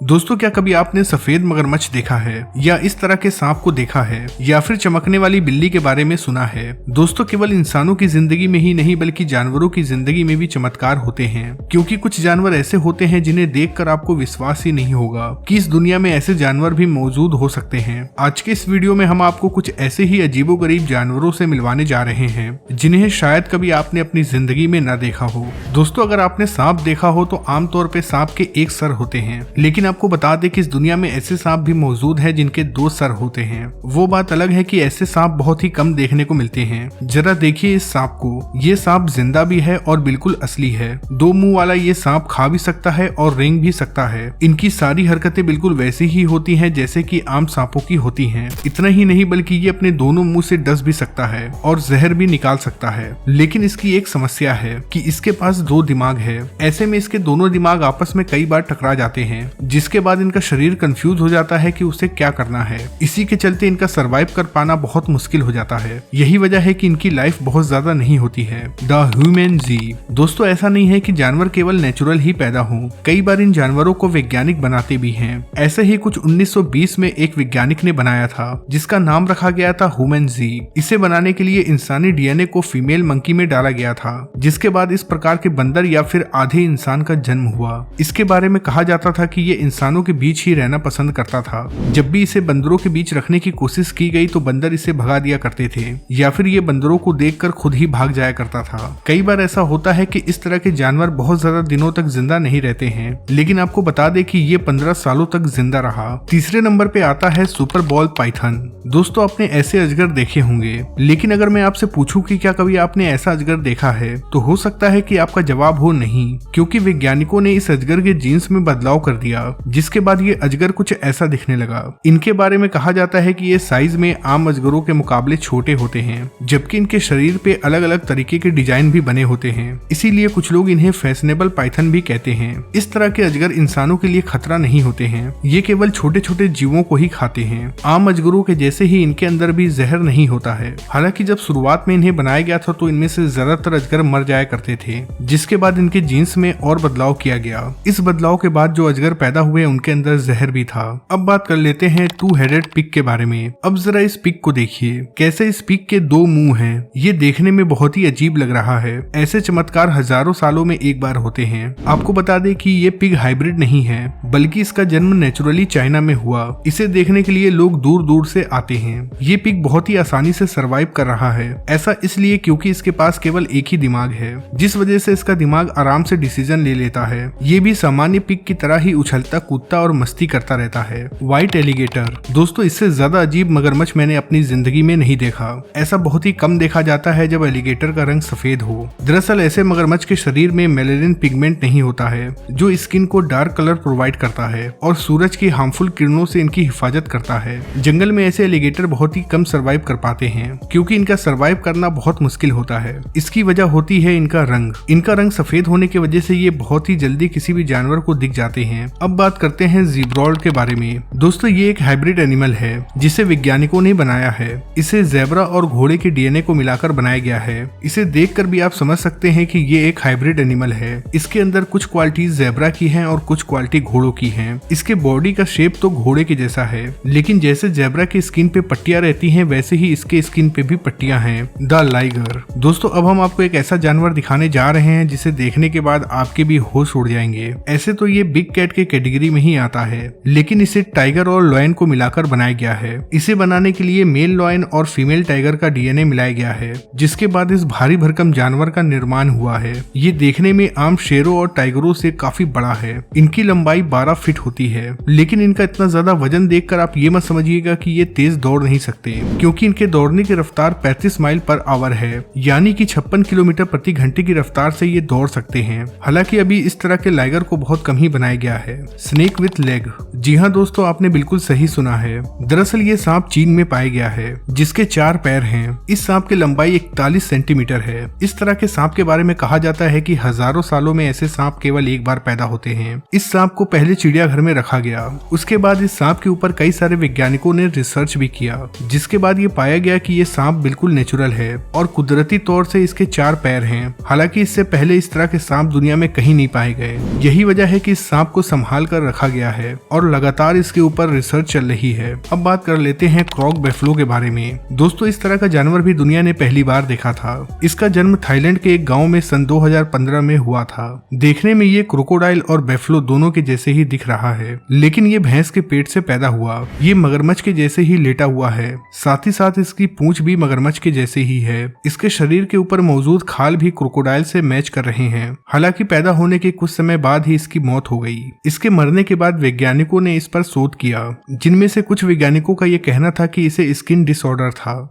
दोस्तों, क्या कभी आपने सफेद मगरमच्छ देखा है या इस तरह के सांप को देखा है या फिर चमकने वाली बिल्ली के बारे में सुना है? दोस्तों, केवल इंसानों की जिंदगी में ही नहीं बल्कि जानवरों की जिंदगी में भी चमत्कार होते हैं, क्योंकि कुछ जानवर ऐसे होते हैं जिन्हें देखकर आपको विश्वास ही नहीं होगा कि इस दुनिया में ऐसे जानवर भी मौजूद हो सकते हैं। आज के इस वीडियो में हम आपको कुछ ऐसे ही अजीबोगरीब जानवरों से मिलवाने जा रहे हैं जिन्हें शायद कभी आपने अपनी जिंदगी में न देखा हो। दोस्तों, अगर आपने सांप देखा हो तो आमतौर पे सांप के एक सर होते हैं, लेकिन आपको बता दें कि इस दुनिया में ऐसे सांप भी मौजूद हैं जिनके दो सर होते हैं। वो बात अलग है कि ऐसे सांप बहुत ही कम देखने को मिलते हैं। जरा देखिए इस सांप को, ये सांप जिंदा भी है और बिल्कुल असली है। दो मुंह वाला ये सांप खा भी सकता है और रेंग भी सकता है। इनकी सारी हरकतें बिल्कुल वैसी ही होती हैं जैसे कि आम सांपों की होती हैं। इतना ही नहीं बल्कि ये अपने दोनों मुंह से डस भी सकता है और जहर भी निकाल सकता है। लेकिन इसकी एक समस्या है कि इसके पास दो दिमाग है। ऐसे में इसके दोनों दिमाग आपस में कई बार टकरा जाते हैं, जिसके बाद इनका शरीर कंफ्यूज हो जाता है कि उसे क्या करना है। इसी के चलते इनका सरवाइव कर पाना बहुत मुश्किल हो जाता है। यही वजह है कि इनकी लाइफ बहुत ज्यादा नहीं होती है। द ह्यूमन जी। दोस्तों, ऐसा नहीं है कि जानवर केवल नेचुरल ही पैदा हो, कई बार इन जानवरों को वैज्ञानिक बनाते भी हैं। ऐसे ही कुछ 1920 में एक वैज्ञानिक ने बनाया था जिसका नाम रखा गया था ह्यूमन जी। इसे बनाने के लिए इंसानी डीएनए को फीमेल मंकी में डाला गया था, जिसके बाद इस प्रकार के बंदर या फिर आधे इंसान का जन्म हुआ। इसके बारे में कहा जाता था कि ये इंसानों के बीच ही रहना पसंद करता था। जब भी इसे बंदरों के बीच रखने की कोशिश की गई तो बंदर इसे भगा दिया करते थे, या फिर ये बंदरों को देखकर खुद ही भाग जाया करता था। कई बार ऐसा होता है कि इस तरह के जानवर बहुत ज्यादा दिनों तक जिंदा नहीं रहते हैं, लेकिन आपको बता दें कि ये 15 सालों तक जिंदा रहा। तीसरे नंबर पे आता है सुपर बॉल पाइथन। दोस्तों, आपने ऐसे अजगर देखे होंगे, लेकिन अगर मैं आपसे पूछूं कि क्या कभी आपने ऐसा अजगर देखा है, तो हो सकता है कि आपका जवाब हो नहीं, क्योंकि वैज्ञानिकों ने इस अजगर के जीन्स में बदलाव कर दिया, जिसके बाद ये अजगर कुछ ऐसा दिखने लगा। इनके बारे में कहा जाता है कि ये साइज में आम अजगरों के मुकाबले छोटे होते हैं, जबकि इनके शरीर पे अलग अलग तरीके के डिजाइन भी बने होते हैं। इसीलिए कुछ लोग इन्हें फैशनेबल पाइथन भी कहते हैं। इस तरह के अजगर इंसानों के लिए खतरा नहीं होते हैं, ये केवल छोटे छोटे जीवों को ही खाते हैं। आम अजगरों के जैसे ही इनके अंदर भी जहर नहीं होता है। हालांकि जब शुरुआत में इन्हें बनाया गया था तो इनमें से ज्यादातर अजगर मर जाया करते थे, जिसके बाद इनके जीन्स में और बदलाव किया गया। इस बदलाव के बाद जो अजगर पैदा हुए उनके अंदर जहर भी था। अब बात कर लेते हैं टू हेडेड पिग के बारे में। अब जरा इस पिग को देखिए, कैसे इस पिग के दो मुंह हैं। ये देखने में बहुत ही अजीब लग रहा है। ऐसे चमत्कार हजारों सालों में एक बार होते हैं। आपको बता दें कि ये पिग हाइब्रिड नहीं है, बल्कि इसका जन्म नेचुरली चाइना में हुआ। इसे देखने के लिए लोग दूर दूर से आते हैं। ये पिग बहुत ही आसानी से सरवाइव कर रहा है। ऐसा इसलिए क्योंकि इसके पास केवल एक ही दिमाग है, जिस वजह से इसका दिमाग आराम से डिसीजन ले लेता है। ये भी सामान्य पिग की तरह ही उछलता कूदता और मस्ती करता रहता है। White alligator. दोस्तों, इससे ज्यादा अजीब मगरमच्छ मैंने अपनी जिंदगी में नहीं देखा। ऐसा बहुत ही कम देखा जाता है जब एलिगेटर का रंग सफेद हो। दरअसल ऐसे मगरमच्छ के शरीर में मेलेनिन पिगमेंट नहीं होता है, जो स्किन को डार्क कलर प्रोवाइड करता है और सूरज की हार्मफुल किरणों से इनकी हिफाजत करता है। जंगल में ऐसे एलिगेटर बहुत ही कम सरवाइव कर पाते हैं, क्योंकि इनका सरवाइव करना बहुत मुश्किल होता है। इसकी वजह होती है इनका रंग। इनका रंग सफेद होने की वजह से ये बहुत ही जल्दी किसी भी जानवर को दिख जाते हैं। अब बात करते हैं ज़ीब्राल्ड के बारे में। दोस्तों, ये एक हाइब्रिड एनिमल है जिसे वैज्ञानिकों ने बनाया है। इसे ज़ेब्रा और घोड़े के डीएनए को मिलाकर बनाया गया है। इसे देखकर भी आप समझ सकते हैं कि ये एक हाइब्रिड एनिमल है। इसके अंदर कुछ क्वालिटी ज़ेब्रा की हैं और कुछ क्वालिटी घोड़ों की हैं। इसके बॉडी का शेप तो घोड़े के जैसा है, लेकिन जैसे ज़ेब्रा की स्किन पे पट्टियां रहती हैं वैसे ही इसके स्किन पे भी पट्टियां हैं। The liger. दोस्तों, अब हम आपको एक ऐसा जानवर दिखाने जा रहे हैं जिसे देखने के बाद आपके भी होश उड़ जाएंगे। ऐसे तो ये बिग कैट के कैटेगरी में ही आता है, लेकिन इसे टाइगर और लॉयन को मिलाकर बनाया गया है। इसे बनाने के लिए मेल लॉयन और फीमेल टाइगर का डीएनए मिलाया गया है, जिसके बाद इस भारी भरकम जानवर का निर्माण हुआ है। ये देखने में आम शेरों और टाइगरों से काफी बड़ा है। इनकी लंबाई 12 फीट होती है, लेकिन इनका इतना ज्यादा वजन देखकर आप ये मत समझिएगा कि ये तेज दौड़ नहीं सकते, क्योंकि इनके दौड़ने की रफ्तार 35 माइल पर आवर है, यानी कि 56 किलोमीटर प्रति घंटे की रफ्तार से ये दौड़ सकते हैं। हालांकि अभी इस तरह के लाइगर को बहुत कम ही बनाया गया है। Snake with leg. जी हाँ दोस्तों, आपने बिल्कुल सही सुना है। दरअसल ये सांप चीन में पाया गया है, जिसके 4 पैर हैं। इस सांप की लंबाई 41 सेंटीमीटर है। इस तरह के सांप के बारे में कहा जाता है कि हजारों सालों में ऐसे सांप केवल एक बार पैदा होते हैं। इस सांप को पहले चिड़ियाघर में रखा गया। उसके बाद इस सांप के ऊपर कई सारे वैज्ञानिकों ने रिसर्च भी किया, जिसके बाद ये पाया गया कि ये सांप बिल्कुल नेचुरल है और कुदरती तौर से इसके 4 पैर हैं। हालांकि इससे पहले इस तरह के सांप दुनिया में कहीं नहीं पाए गए। यही वजह है कि इस सांप को संभाल कर कर रखा गया है और लगातार इसके ऊपर रिसर्च चल रही है। अब बात कर लेते हैं क्रॉक बेफलो के बारे में। दोस्तों, इस तरह का जानवर भी दुनिया ने पहली बार देखा था। इसका जन्म थाईलैंड के एक गांव में सन 2015 में हुआ था। देखने में ये क्रोकोडाइल और बेफलो दोनों के जैसे ही दिख रहा है, लेकिन ये भैंस के पेट से पैदा हुआ। ये मगरमच्छ के जैसे ही लेटा हुआ है, साथ ही साथ इसकी पूंछ भी मगरमच्छ के जैसे ही है। इसके शरीर के ऊपर मौजूद खाल भी क्रोकोडाइल से मैच कर रहे हैं। हालांकि पैदा होने के कुछ समय बाद ही इसकी मौत हो गई। इसके मरने के बाद वैज्ञानिकों ने इस पर शोध किया, जिनमें से कुछ वैज्ञानिकों का यह कहना था कि इसे स्किन डिसऑर्डर था।